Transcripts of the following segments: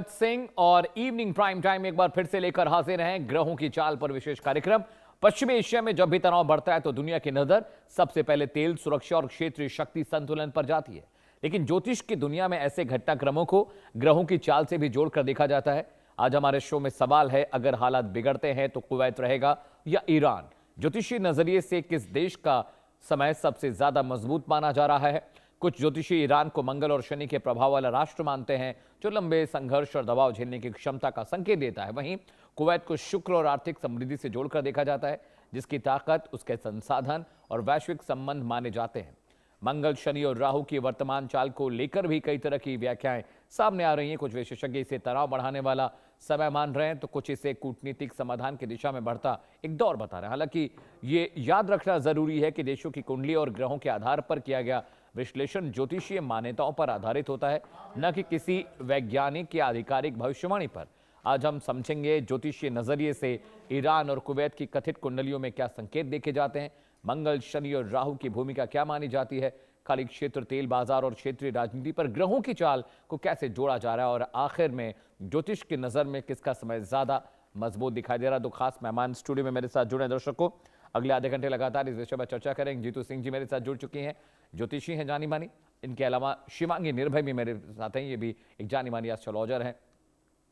सिंह और evening prime time एक बार फिर से लेकर हाजिर हैं ग्रहों की चाल पर विशेष कार्यक्रम। पश्चिमी एशिया में जब भी तनाव बढ़ता है तो दुनिया की नजर सबसे पहले तेल सुरक्षा और क्षेत्रीय शक्ति संतुलन पर जाती है, लेकिन ज्योतिष की दुनिया में ऐसे घटनाक्रमों को ग्रहों की चाल से भी जोड़कर देखा जाता है। आज हमारे शो में सवाल है, अगर हालात बिगड़ते हैं तो कुवैत रहेगा या ईरान? ज्योतिषी नजरिए से किस देश का समय सबसे ज्यादा मजबूत माना जा रहा है? कुछ ज्योतिषी ईरान को मंगल और शनि के प्रभाव वाला राष्ट्र मानते हैं, जो लंबे संघर्ष और दबाव झेलने की क्षमता का संकेत देता है। वहीं कुवैत को शुक्र और आर्थिक समृद्धि से जोड़कर देखा जाता है, जिसकी ताकत, उसके संसाधन और वैश्विक संबंध माने जाते हैं। मंगल, शनि और राहु की वर्तमान चाल को लेकर भी कई तरह की व्याख्याएं सामने आ रही हैं। कुछ विशेषज्ञ इसे तनाव बढ़ाने वाला समय मान रहे हैं, तो कुछ इसे कूटनीतिक समाधान की दिशा में बढ़ता एक दौर बता रहे हैं। हालांकि ये याद रखना जरूरी है कि देशों की कुंडली और ग्रहों के आधार पर किया गया विश्लेषण ज्योतिषीय मान्यताओं पर आधारित होता है, न कि किसी वैज्ञानिक या आधिकारिक भविष्यवाणी पर। आज हम समझेंगे ज्योतिषीय नजरिए से ईरान और कुवैत की कथित कुंडलियों में क्या संकेत देखे जाते हैं, मंगल, शनि और राहु की भूमिका क्या मानी जाती है, खाड़ी क्षेत्र, तेल बाजार और क्षेत्रीय राजनीति पर ग्रहों की चाल को कैसे जोड़ा जा रहा है, और आखिर में ज्योतिष की नजर में किसका समय ज्यादा मजबूत दिखाई दे रहा है। तो खास मेहमान स्टूडियो में मेरे साथ जुड़े दर्शकों, अगले आधे घंटे लगातार इस विषय पर चर्चा करेंगे। जीतू सिंह जी मेरे साथ जुड़ चुकी हैं, ज्योतिषी हैं जानी मानी। इनके अलावा शिवांगी निर्भय भी मेरे साथ हैं, ये भी एक जानी मानी एस्ट्रोलॉजर हैं।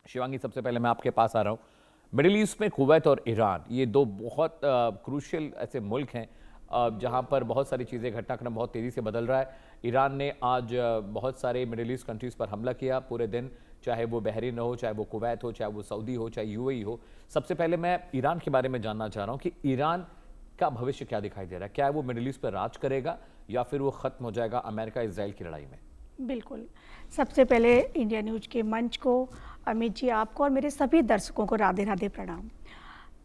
शिवांगी, सबसे पहले मैं आपके पास आ रहा हूँ। मिडिल ईस्ट में कुवैत और ईरान, ये दो बहुत क्रूशियल ऐसे मुल्क हैं जहाँ पर बहुत सारी चीज़ें, घटनाक्रम बहुत तेज़ी से बदल रहा है। ईरान ने आज बहुत सारे मिडिल ईस्ट कंट्रीज़ पर हमला किया पूरे दिन, चाहे वो बहरीन हो, चाहे वो कुवैत हो, चाहे वो सऊदी हो, चाहे यूएई हो। सबसे पहले मैं ईरान के बारे में जानना चाह रहा हूँ कि ईरान का भविष्य क्या दिखाई दे रहा है? क्या वो मिडिल ईस्ट पर राज करेगा या फिर वो खत्म हो जाएगा अमेरिका इजराइल की लड़ाई में? बिल्कुल। सबसे पहले इंडिया न्यूज के मंच को, अमित जी आपको और मेरे सभी दर्शकों को राधे राधे प्रणाम।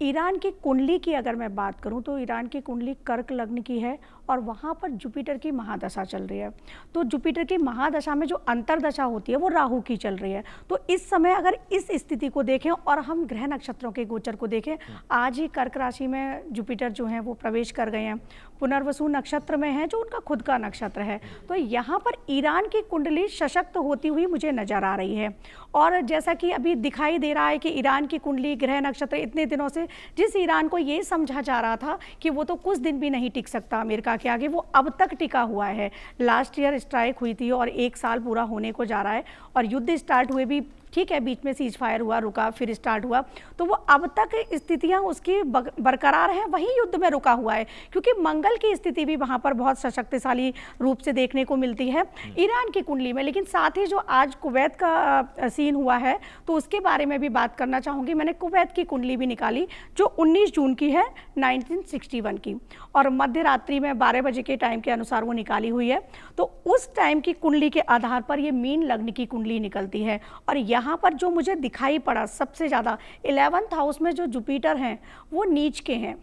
ईरान की कुंडली की अगर मैं बात करूं तो ईरान की कुंडली कर्क लग्न की है और वहाँ पर जुपिटर की महादशा चल रही है। तो जुपिटर की महादशा में जो अंतरदशा होती है वो राहु की चल रही है। तो इस समय अगर इस स्थिति को देखें और हम ग्रह नक्षत्रों के गोचर को देखें, आज ही कर्क राशि में जुपिटर जो है वो प्रवेश कर गए हैं, पुनर्वसु नक्षत्र में है जो उनका खुद का नक्षत्र है। तो यहाँ पर ईरान की कुंडली सशक्त होती हुई मुझे नजर आ रही है। और जैसा कि अभी दिखाई दे रहा है कि ईरान की कुंडली, ग्रह नक्षत्र, इतने दिनों से जिस ईरान को ये समझा जा रहा था कि वो तो कुछ दिन भी नहीं टिक सकता अमेरिका के आगे, वो अब तक टिका हुआ है। लास्ट ईयर स्ट्राइक हुई थी और 1 साल पूरा होने को जा रहा है और युद्ध स्टार्ट हुए भी, ठीक है, बीच में सीज फायर हुआ, रुका, फिर स्टार्ट हुआ, तो वो अब तक स्थितियां उसकी बरकरार हैं, वही युद्ध में रुका हुआ है, क्योंकि मंगल की स्थिति भी वहां पर बहुत सशक्तिशाली रूप से देखने को मिलती है ईरान की कुंडली में। लेकिन साथ ही जो आज कुवैत का सीन हुआ है तो उसके बारे में भी बात करना चाहूँगी। मैंने कुवैत की कुंडली भी निकाली जो 19 जून की है 1961 की, और मध्य रात्रि में 12 बजे के टाइम के अनुसार वो निकाली हुई है। तो उस टाइम की कुंडली के आधार पर ये मीन लग्न की कुंडली निकलती है। और यहाँ पर जो मुझे दिखाई पड़ा सबसे ज़्यादा 11th हाउस में जो जुपिटर हैं वो नीच के हैं,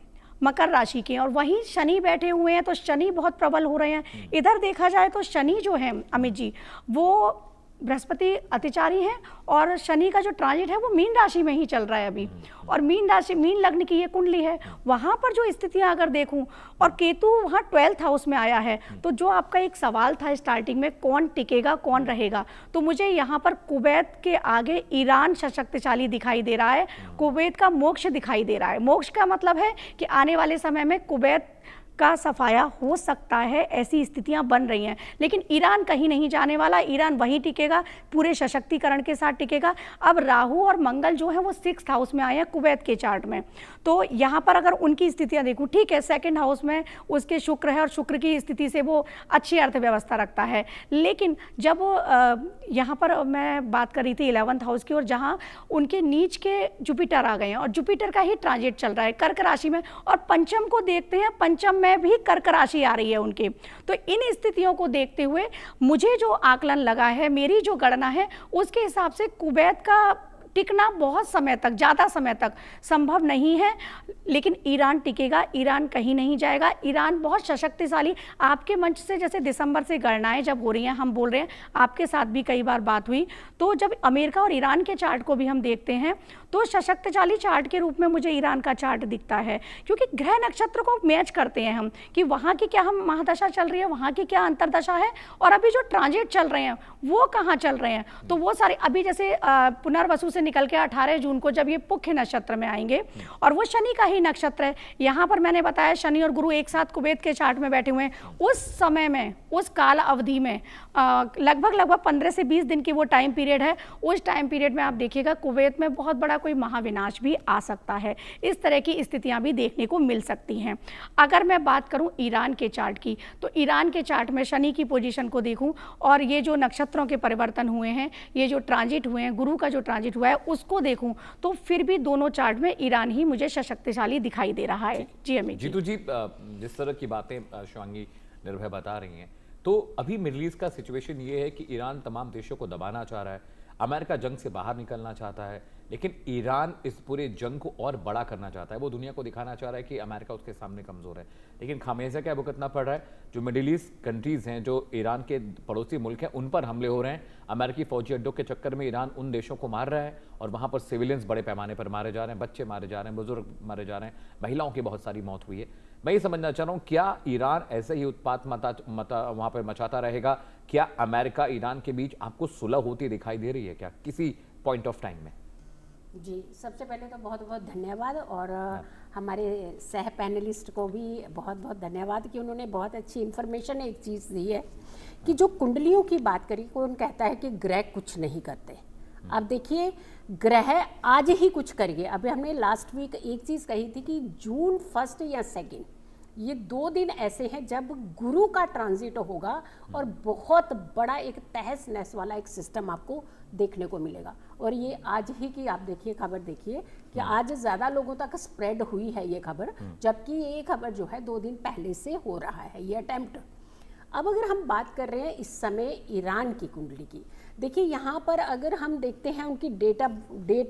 मकर राशि के हैं, और वहीं शनि बैठे हुए हैं, तो शनि बहुत प्रबल हो रहे हैं। इधर देखा जाए तो शनि जो है अमित जी, वो बृहस्पति अतिचारी हैं और शनि का जो ट्रांजिट है वो मीन राशि में ही चल रहा है अभी, और मीन राशि, मीन लग्न की ये कुंडली है। वहाँ पर जो स्थितियाँ अगर देखूं, और केतु वहाँ 12th हाउस में आया है, तो जो आपका एक सवाल था स्टार्टिंग में, कौन टिकेगा कौन रहेगा, तो मुझे यहाँ पर कुवैत के आगे ईरान सशक्तिशाली दिखाई दे रहा है। कुवैत का मोक्ष दिखाई दे रहा है। मोक्ष का मतलब है कि आने वाले समय में कुवैत का सफाया हो सकता है, ऐसी स्थितियां बन रही हैं। लेकिन ईरान कहीं नहीं जाने वाला, ईरान वहीं टिकेगा, पूरे सशक्तिकरण के साथ टिकेगा। अब राहु और मंगल जो है वो 6th हाउस में आए हैं कुवैत के चार्ट में, तो यहाँ पर अगर उनकी स्थितियां देखूं, ठीक है, 2nd हाउस में उसके शुक्र है और शुक्र की स्थिति से वो अच्छी अर्थव्यवस्था रखता है। लेकिन जब यहाँ पर मैं बात कर रही थी 11th हाउस की, और जहाँ उनके नीच के जुपिटर आ गए हैं और जुपिटर का ही ट्रांजिट चल रहा है कर्क राशि में, और पंचम को देखते हैं, पंचम में भी कर्क राशि आ रही है उनके। तो इन स्थितियों को देखते हुए मुझे जो आकलन लगा है, मेरी जो गणना है, उसके हिसाब से कुवैत का टिकना बहुत समय तक, ज़्यादा समय तक संभव नहीं है, लेकिन ईरान टिकेगा, ईरान कहीं नहीं जाएगा। ईरान बहुत सशक्तिशाली, आपके मंच से जैसे दिसंबर से गणनाएं जब हो रही हैं, हम बोल रहे हैं, आपके साथ भी कई बार बात हुई, तो जब अमेरिका और ईरान के चार्ट को भी हम देखते हैं तो सशक्तिशाली चार्ट के रूप में मुझे ईरान का चार्ट दिखता है, क्योंकि ग्रह नक्षत्र को मैच करते हैं हम कि वहाँ की क्या हम महादशा चल रही है, वहाँ की क्या अंतरदशा है, और अभी जो ट्रांजिट चल रहे हैं वो कहाँ चल रहे हैं। तो वो सारे अभी जैसे पुनर्वसु से निकल के 18 जून को जब ये पुख्य नक्षत्र में आएंगे, और वो शनि का ही नक्षत्र है, यहाँ पर मैंने बताया शनि और गुरु एक साथ कुवैत के चार्ट में बैठे हुए हैं, उस समय में, उस काल अवधि में लगभग 15 से 20 दिन की वो टाइम पीरियड है। उस टाइम पीरियड में आप देखिएगा कुवैत में बहुत बड़ा कोई महाविनाश भी आ सकता है, इस तरह की स्थितियां भी देखने को मिल सकती हैं। अगर मैं बात करूं ईरान के चार्ट की, तो ईरान के चार्ट में शनि की पोजीशन को देखूं और ये जो नक्षत्रों के परिवर्तन हुए हैं, ये जो ट्रांजिट हुए हैं, गुरु का जो ट्रांजिट हुआ है उसको देखूं, तो फिर भी दोनों चार्ट में ईरान ही मुझे सशक्तिशाली दिखाई दे रहा है। जी अमित जीतू जी, जिस तरह की बातें शिवांगी निर्भय बता रही हैं, तो अभी मिडिल ईस्ट का सिचुएशन ये है कि ईरान तमाम देशों को दबाना चाह रहा है, अमेरिका जंग से बाहर निकलना चाहता है, लेकिन ईरान इस पूरे जंग को और बड़ा करना चाहता है। वो दुनिया को दिखाना चाह रहा है कि अमेरिका उसके सामने कमजोर है, लेकिन खामियाजा क्या भुगतना पड़ रहा है। जो मिडिल ईस्ट कंट्रीज हैं, जो ईरान के पड़ोसी मुल्क हैं, उन पर हमले हो रहे हैं। अमेरिकी फौजी अड्डों के चक्कर में ईरान उन देशों को मार रहा है और वहां पर सिविलियंस बड़े पैमाने पर मारे जा रहे हैं, बच्चे मारे जा रहे हैं, बुजुर्ग मारे जा रहे हैं, महिलाओं की बहुत सारी मौत हुई है। मैं ये समझना चाह रहा हूँ, क्या ईरान ऐसे ही उत्पात वहां पर मचाता रहेगा? क्या अमेरिका ईरान के बीच आपको सुलह होती दिखाई दे रही है क्या किसी पॉइंट ऑफ टाइम में? जी, सबसे पहले तो बहुत बहुत धन्यवाद, और हमारे सह पैनलिस्ट को भी बहुत बहुत धन्यवाद कि उन्होंने बहुत अच्छी इन्फॉर्मेशन एक चीज़ दी है कि जो कुंडलियों की बात करी, कौन कहता है कि ग्रह कुछ नहीं करते। अब देखिए, ग्रह आज ही कुछ करिए। अभी हमने लास्ट वीक एक चीज़ कही थी कि जून 1 या 2, ये 2 दिन ऐसे हैं जब गुरु का ट्रांजिट होगा और बहुत बड़ा एक तहस नहस वाला एक सिस्टम आपको देखने को मिलेगा। और ये आज ही की आप देखिए, खबर देखिए कि आज ज़्यादा लोगों तक स्प्रेड हुई है ये खबर, जबकि ये खबर जो है 2 दिन पहले से हो रहा है ये अटेम्प्ट। अब अगर हम बात कर रहे हैं इस समय ईरान की कुंडली की, देखिए यहाँ पर अगर हम देखते हैं उनकी डेट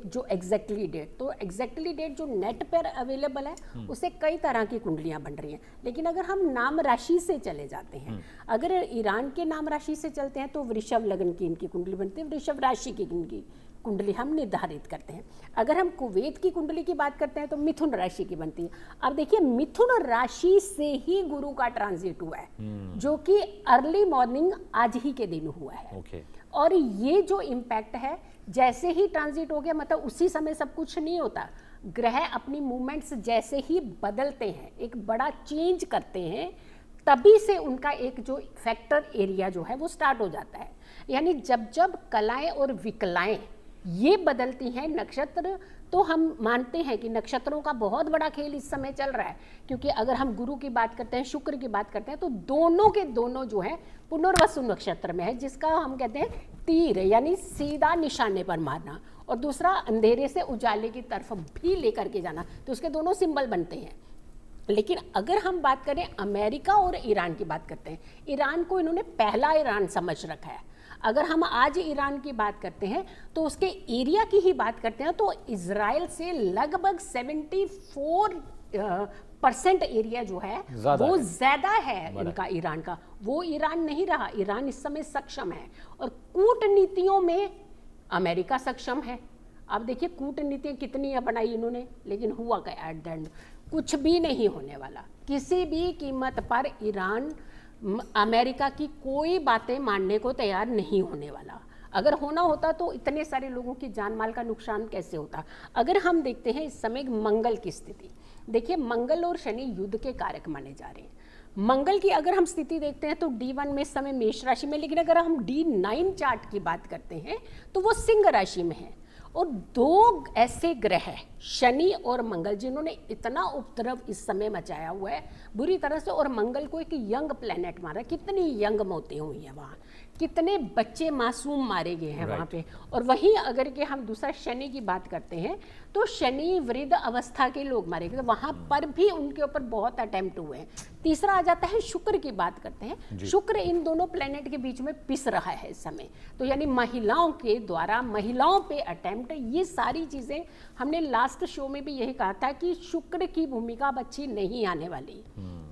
जो एग्जैक्टली डेट, तो एग्जैक्टली डेट जो नेट पर अवेलेबल है उससे कई तरह की कुंडलियाँ बन रही हैं। लेकिन अगर हम नाम राशि से चले जाते हैं, अगर ईरान के नाम राशि से चलते हैं तो वृषभ लग्न की इनकी कुंडली बनती है, वृषभ राशि की इनकी कुंडली हम निर्धारित करते हैं। अगर हम कुवैत की कुंडली की बात करते हैं तो मिथुन राशि की बनती है। अब देखिए, मिथुन राशि से ही गुरु का ट्रांजिट हुआ है, जो कि अर्ली मॉर्निंग आज ही के दिन हुआ है। और ये जो इम्पैक्ट है, जैसे ही ट्रांजिट हो गया, मतलब उसी समय सब कुछ नहीं होता। ग्रह अपनी मूवमेंट्स जैसे ही बदलते हैं, एक बड़ा चेंज करते हैं, तभी से उनका एक जो फैक्टर एरिया जो है वो स्टार्ट हो जाता है। यानी जब जब कलाएं और विकलाएं ये बदलती हैं नक्षत्र, तो हम मानते हैं कि नक्षत्रों का बहुत बड़ा खेल इस समय चल रहा है। क्योंकि अगर हम गुरु की बात करते हैं, शुक्र की बात करते हैं, तो दोनों के दोनों जो है पुनर्वसु नक्षत्र में है, जिसका हम कहते हैं तीर, यानी सीधा निशाने पर मारना, और दूसरा अंधेरे से उजाले की तरफ भी लेकर के जाना, तो उसके दोनों सिंबल बनते हैं। लेकिन अगर हम बात करें अमेरिका और ईरान की बात करते हैं, ईरान को इन्होंने पहला ईरान समझ रखा है। अगर हम आज ईरान की बात करते हैं तो उसके एरिया की ही बात करते हैं, तो इजराइल से लगभग 74% एरिया जो है वो ज्यादा है इनका, ईरान का। वो ईरान नहीं रहा, ईरान इस समय सक्षम है, और कूटनीतियों में अमेरिका सक्षम है। अब देखिए कूटनीतियां कितनी अपनाई इन्होंने, लेकिन हुआ क्या एट द एंड? कुछ भी नहीं होने वाला। किसी भी कीमत पर ईरान अमेरिका की कोई बातें मानने को तैयार नहीं होने वाला। अगर होना होता तो इतने सारे लोगों की जान माल का नुकसान कैसे होता। अगर हम देखते हैं इस समय मंगल की स्थिति, देखिए मंगल और शनि युद्ध के कारक माने जा रहे हैं। मंगल की अगर हम स्थिति देखते हैं तो D1 में इस समय मेष राशि में, लेकिन अगर हम D9 चार्ट की बात करते हैं तो वो सिंह राशि में है। और 2 ऐसे ग्रह शनि और मंगल जिन्होंने इतना उपद्रव इस समय मचाया हुआ है बुरी तरह से, और मंगल को एक यंग प्लेनेट मारा, कितनी यंग मौतें हुई हैं वहाँ, कितने बच्चे मासूम मारे गए हैं वहाँ Right. पे। और वहीं अगर के हम दूसरा शनि की बात करते हैं तो शनि वृद्ध अवस्था के लोग मारे गए, तो वहाँ पर भी उनके ऊपर बहुत अटेम्प्ट हुए हैं। तीसरा आ जाता है शुक्र की बात करते हैं। शुक्र इन दोनों प्लेनेट के बीच में पिस रहा है इस समय, तो यानी महिलाओं के द्वारा महिलाओं पे अटेम्प्ट, ये सारी चीज़ें हमने लास्ट शो में भी यही कहा था कि शुक्र की भूमिका अब अच्छी नहीं आने वाली।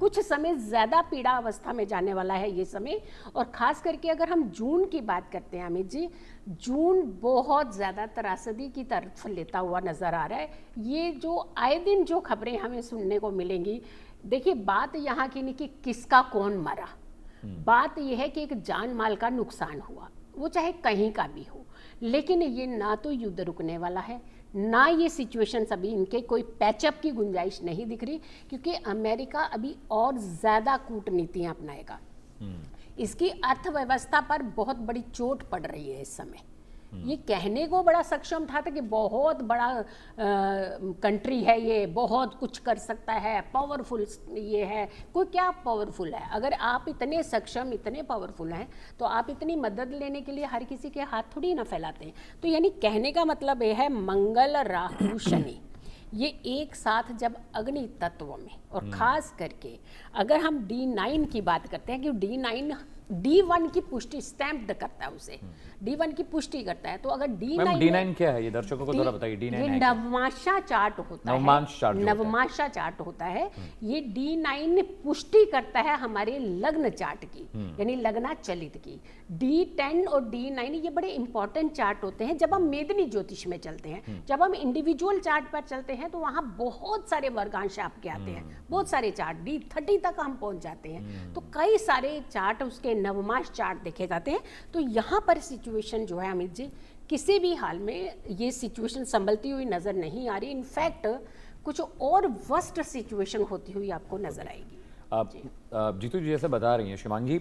कुछ समय ज़्यादा पीड़ा अवस्था में जाने वाला है ये समय। और ख़ास करके अगर हम जून की बात करते हैं अमित जी, जून बहुत ज़्यादा त्रासदी की तरफ लेता हुआ नज़र आ रहा है। ये जो आए दिन जो खबरें हमें सुनने को मिलेंगी, देखिए बात यहाँ की नहीं कि किसका कौन मरा, बात यह है कि एक जान माल का नुकसान हुआ, वो चाहे कहीं का भी हो। लेकिन ये ना तो युद्ध रुकने वाला है, ना ये सिचुएशन अभी इनके कोई पैचअप की गुंजाइश नहीं दिख रही, क्योंकि अमेरिका अभी और ज़्यादा कूटनीतियाँ अपनाएगा। इसकी अर्थव्यवस्था पर बहुत बड़ी चोट पड़ रही है इस समय। ये कहने को बड़ा सक्षम था कि बहुत बड़ा कंट्री है, ये बहुत कुछ कर सकता है, पावरफुल ये है। कोई क्या पावरफुल है? अगर आप इतने सक्षम, इतने पावरफुल हैं, तो आप इतनी मदद लेने के लिए हर किसी के हाथ थोड़ी ना फैलाते हैं। तो यानी कहने का मतलब ये है, मंगल राहु शनि ये एक साथ जब अग्नि तत्व में, और खास करके अगर हम D9 की बात करते हैं कि D1 की पुष्टि स्टैम्प्ड करता है, उसे D1 की पुष्टि करता है। तो अगर मैम D9 क्या है, ये दर्शकों को थोड़ा बताइए। D9 ये है क्या? नवमाशा चार्ट होता है, नवमांश चार्ट जो होता है। नवमाशा चार्ट होता है। ये D9 पुष्टि करता है हमारे लग्न चार्ट की, यानी लग्नाचलित की। D10 और D9 ये बड़े इंपॉर्टेंट चार्ट होते हैं जब हम मेदिनी ज्योतिष में चलते हैं। जब हम इंडिविजुअल चार्ट पर चलते हैं तो वहाँ बहुत सारे वर्गांश आपके आते हैं, बहुत सारे चार्ट D30 तक हम पहुँच जाते हैं। तो कई सारे चार्ट उसके नवमास चार्ट देखे जाते हैं। तो यहाँ पर सिचुएशन जो है अमित जी, किसी भी हाल में ये सिचुएशन संभलती हुई नजर नहीं आ रही। इनफैक्ट कुछ और वर्स्ट सिचुएशन होती हुई आपको नजर आएगी। जीतू जी जैसे बता रही हैं शिवांगी,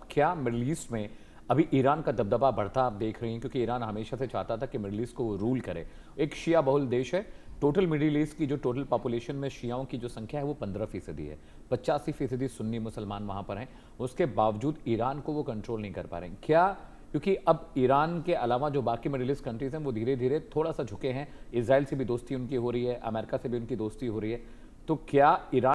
क्या मिडिल ईस्ट में अभी ईरान का दबदबा बढ़ता आप देख रही हैं? क्योंकि ईरान हमेशा से चाहता था कि मिडिल ईस्ट को वो रूल करे। एक शिया बहुल देश है। टोटल मिडिल ईस्ट की जो टोटल पॉपुलेशन में शियाओं की जो संख्या है वो 15% है। 85% सुन्नी मुसलमान वहाँ पर हैं। उसके बावजूद ईरान को वो कंट्रोल नहीं कर पा रहे हैं। क्या क्योंकि अब ईरान के अलावा जो बाकी मिडिल ईस्ट कंट्रीज हैं वो धीरे धीरे थोड़ा सा झुके हैं। इजराइल से भी दोस्ती उनकी हो रही है, अमेरिका से भी उनकी दोस्ती हो रही है। तो क्या ईरान